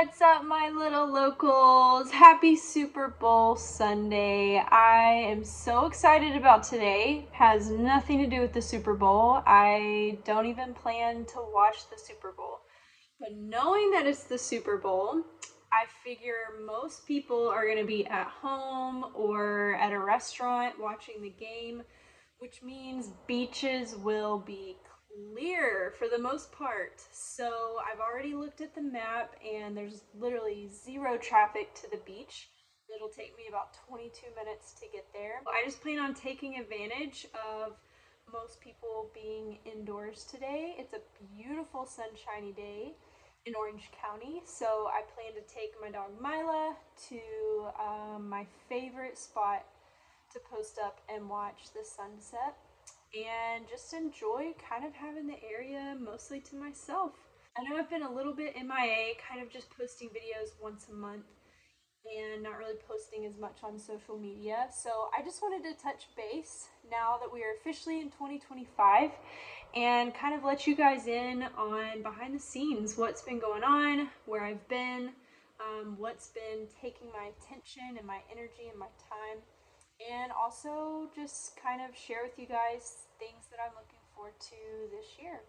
What's up, my little locals? Happy Super Bowl Sunday. I am so excited about today. Has nothing to do with the Super Bowl. I don't even plan to watch the Super Bowl. But knowing that it's the Super Bowl, I figure most people are going to be at home or at a restaurant watching the game, which means beaches will be clear for the most part. So I've already looked at the map and there's literally zero traffic to the beach. It'll take me about 22 minutes to get there. I just plan on taking advantage of most people being indoors today. It's a beautiful sunshiny day in Orange County, so I plan to take my dog Mila to my favorite spot to post up and watch the sunset and just enjoy kind of having the area mostly to myself. I know I've been a little bit MIA, kind of just posting videos once a month and not really posting as much on social media. So I just wanted to touch base now that we are officially in 2025 and kind of let you guys in on behind the scenes, what's been going on, where I've been, what's been taking my attention and my energy and my time, and also just kind of share with you guys things that I'm looking forward to this year.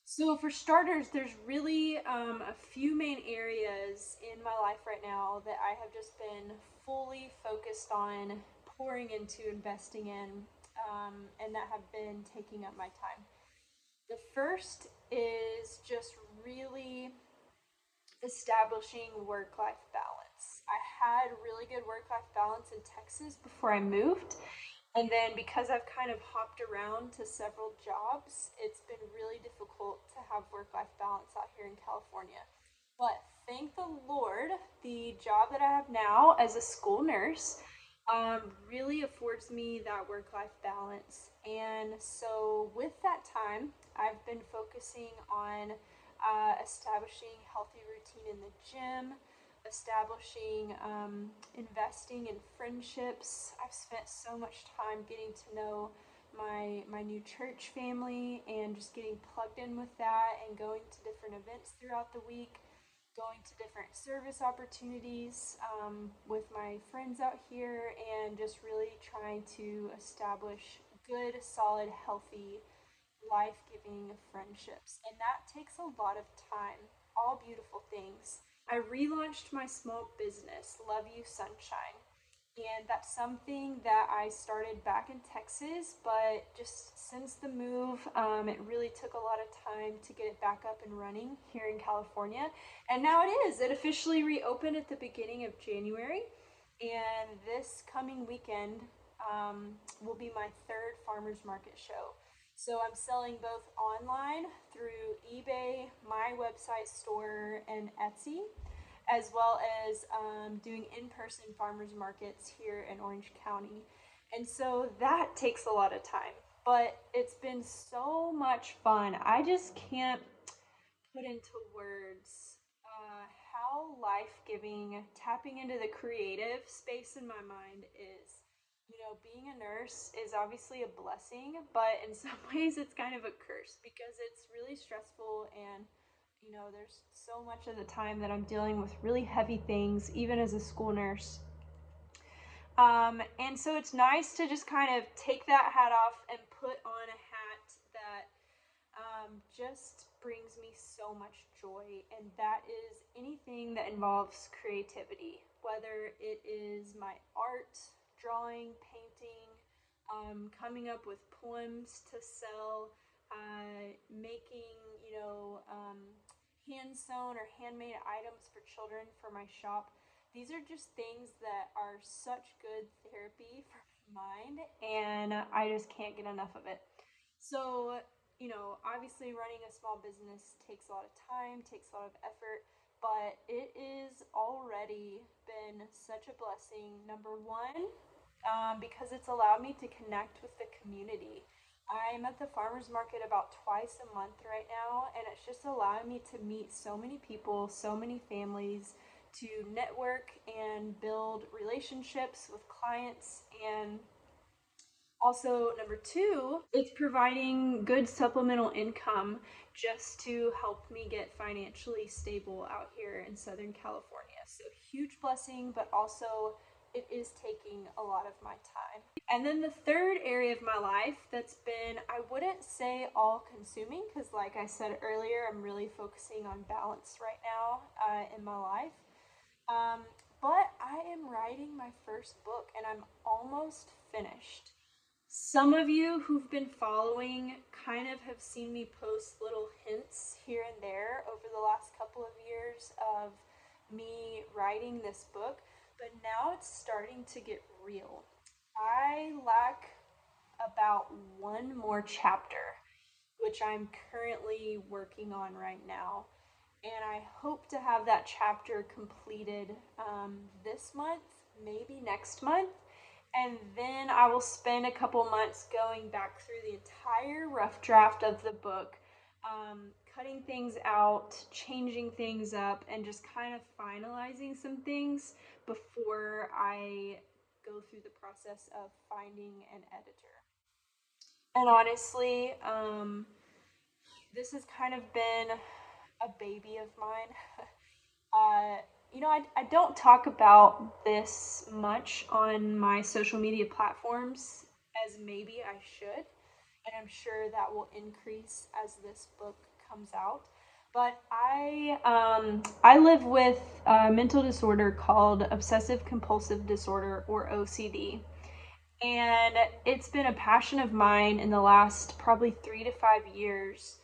So, for starters, there's really a few main areas in my life right now that I have just been fully focused on pouring into, investing in, and that have been taking up my time. The first is just really establishing work life balance. I had really good work life balance in Texas before I moved. And then because I've kind of hopped around to several jobs, it's been really difficult to have work life balance out here in California. But thank the Lord, the job that I have now as a school nurse really affords me that work life balance. And so, with that time, I've been focusing on establishing healthy routine in the gym, establishing, investing in friendships. I've spent so much time getting to know my new church family and just getting plugged in with that and going to different events throughout the week, going to different service opportunities with my friends out here, and just really trying to establish good, solid, healthy, life giving friendships. And that takes a lot of time. All beautiful things. I relaunched my small business, Love You Sunshine. And that's something that I started back in Texas, but just since the move, it really took a lot of time to get it back up and running here in California. And now it is. It officially reopened at the beginning of January. And this coming weekend will be my third farmers market show. So I'm selling both online through eBay, my website store, and Etsy, as well as doing in-person farmers markets here in Orange County. And so that takes a lot of time, but it's been so much fun. I just can't put into words how life-giving tapping into the creative space in my mind is. Being a nurse is obviously a blessing, but in some ways it's kind of a curse because it's really stressful, and there's so much of the time that I'm dealing with really heavy things, even as a school nurse. And so it's nice to just kind of take that hat off and put on a hat that just brings me so much joy, and that is anything that involves creativity, whether it is my art, drawing, painting, coming up with poems to sell, making, hand sewn or handmade items for children for my shop. These are just things that are such good therapy for my mind, and I just can't get enough of it. So, obviously running a small business takes a lot of time, takes a lot of effort, but it is already been such a blessing. Number one, because it's allowed me to connect with the community. I'm at the farmers market about twice a month right now, and it's just allowing me to meet so many people, so many families, to network and build relationships with clients, and Also, number two, it's providing good supplemental income just to help me get financially stable out here in Southern California. So, huge blessing, but also it is taking a lot of my time. And then the third area of my life that's been, I wouldn't say all consuming, because like I said earlier, I'm really focusing on balance right now in my life. Um, but I am writing my first book and I'm almost finished. Some of you who've been following kind of have seen me post little hints here and there over the last couple of years of me writing this book, but now it's starting to get real. I lack about one more chapter, which I'm currently working on right now. And I hope to have that chapter completed this month, maybe next month. And then I will spend a couple months going back through the entire rough draft of the book, cutting things out, changing things up, and just kind of finalizing some things before I go through the process of finding an editor. And honestly, this has kind of been a baby of mine. Uh, I don't talk about this much on my social media platforms as maybe I should, and I'm sure that will increase as this book comes out. But I live with a mental disorder called obsessive compulsive disorder, or OCD. And it's been a passion of mine in the last probably 3 to 5 years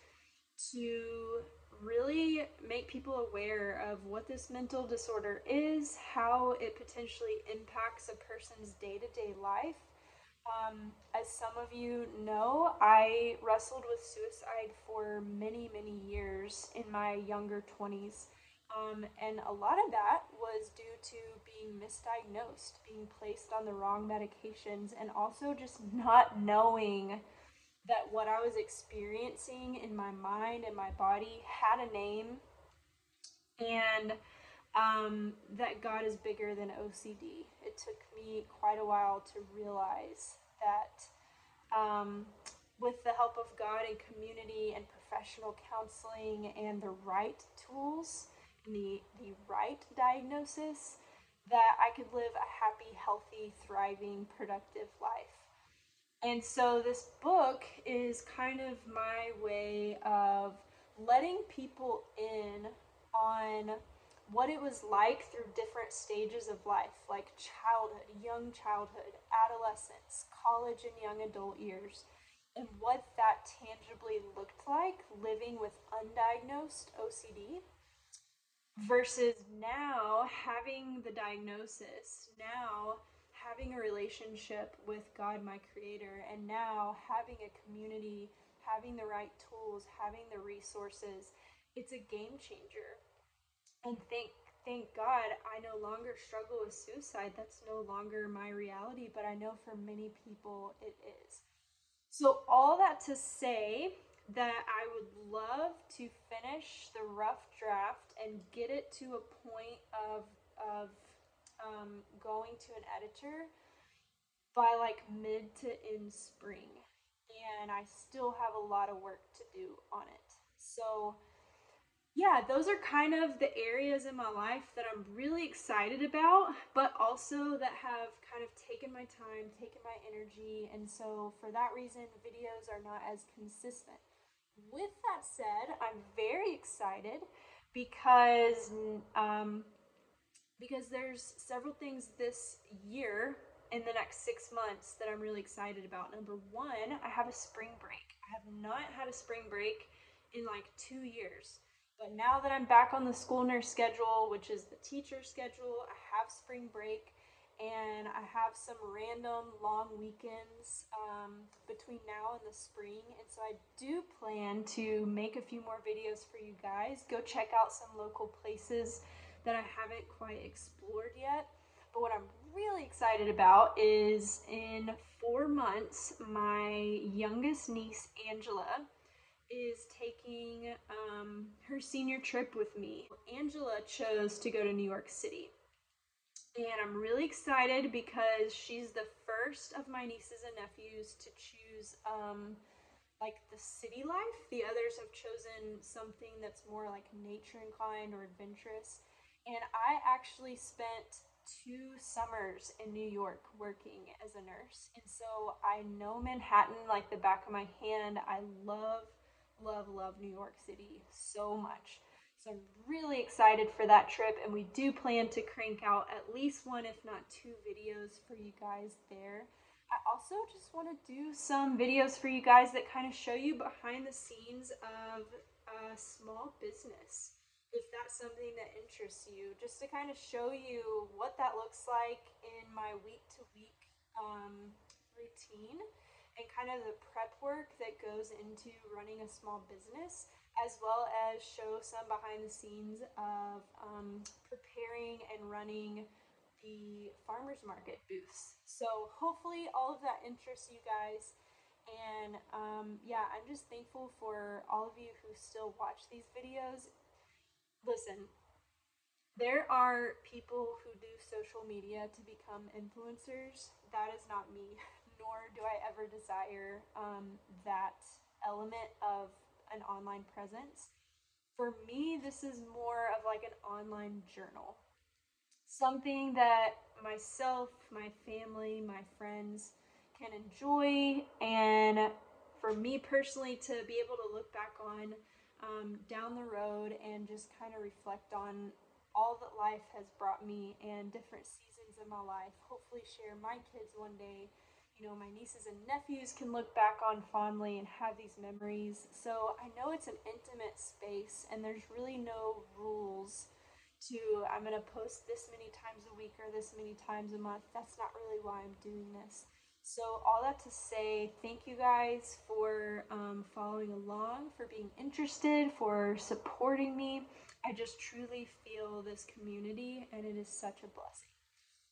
to really make people aware of what this mental disorder is, how it potentially impacts a person's day to day life. As some of you know, I wrestled with suicide for many, many years in my younger 20s. And a lot of that was due to being misdiagnosed, being placed on the wrong medications, and also just not knowing that what I was experiencing in my mind and my body had a name, and that God is bigger than OCD. It took me quite a while to realize that with the help of God and community and professional counseling and the right tools and the right diagnosis, that I could live a happy, healthy, thriving, productive life. And so this book is kind of my way of letting people in on what it was like through different stages of life, like childhood, young childhood, adolescence, college, and young adult years, and what that tangibly looked like living with undiagnosed OCD versus now having the diagnosis, now having a relationship with God, my creator, and now having a community, having the right tools, having the resources. It's a game changer. And thank God I no longer struggle with suicide. That's no longer my reality, but I know for many people it is. So, all that to say that I would love to finish the rough draft and get it to a point of going to an editor by like mid to in spring. And I still have a lot of work to do on it. So, yeah, those are kind of the areas in my life that I'm really excited about, but also that have kind of taken my time, taken my energy, and so for that reason, videos are not as consistent. With that said, I'm very excited because um, because there's several things this year in the next 6 months that I'm really excited about. Number one, I have a spring break. I have not had a spring break in like 2 years. But now that I'm back on the school nurse schedule, which is the teacher schedule, I have spring break and I have some random long weekends between now and the spring. And so I do plan to make a few more videos for you guys. Go check out some local places that I haven't quite explored yet. But what I'm really excited about is in 4 months, my youngest niece, Angela, is taking her senior trip with me. Angela chose to go to New York City. And I'm really excited because she's the first of my nieces and nephews to choose like the city life. The others have chosen something that's more like nature inclined or adventurous. And I actually spent 2 summers in New York working as a nurse. And so I know Manhattan like the back of my hand. I love, love, love New York City so much. So I'm really excited for that trip. And we do plan to crank out at least one, if not two, videos for you guys there. I also just want to do some videos for you guys that kind of show you behind the scenes of a small business. If that's something that interests you, just to kind of show you what that looks like in my week to week routine and kind of the prep work that goes into running a small business, as well as show some behind the scenes of preparing and running the farmers market booths. So hopefully all of that interests you guys. And yeah, I'm just thankful for all of you who still watch these videos. Listen, there are people who do social media to become influencers. That is not me, nor do I ever desire that element of an online presence. For me, this is more of like an online journal, something that myself, my family, my friends can enjoy, and for me personally to be able to look back on down the road and just kind of reflect on all that life has brought me and different seasons in my life. Hopefully, share my kids one day. You know, my nieces and nephews can look back on fondly and have these memories. So I know it's an intimate space and there's really no rules to I'm going to post this many times a week or this many times a month. That's not really why I'm doing this. So, all that to say, thank you guys for following along, for being interested, for supporting me. I just truly feel this community, and it is such a blessing.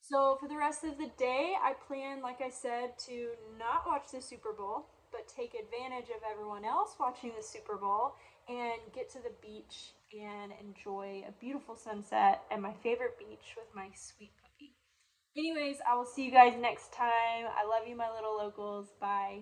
So, for the rest of the day, I plan, like I said, to not watch the Super Bowl, but take advantage of everyone else watching the Super Bowl and get to the beach and enjoy a beautiful sunset at my favorite beach with my sweet puppy. Anyways, I will see you guys next time. I love you, my little locals. Bye.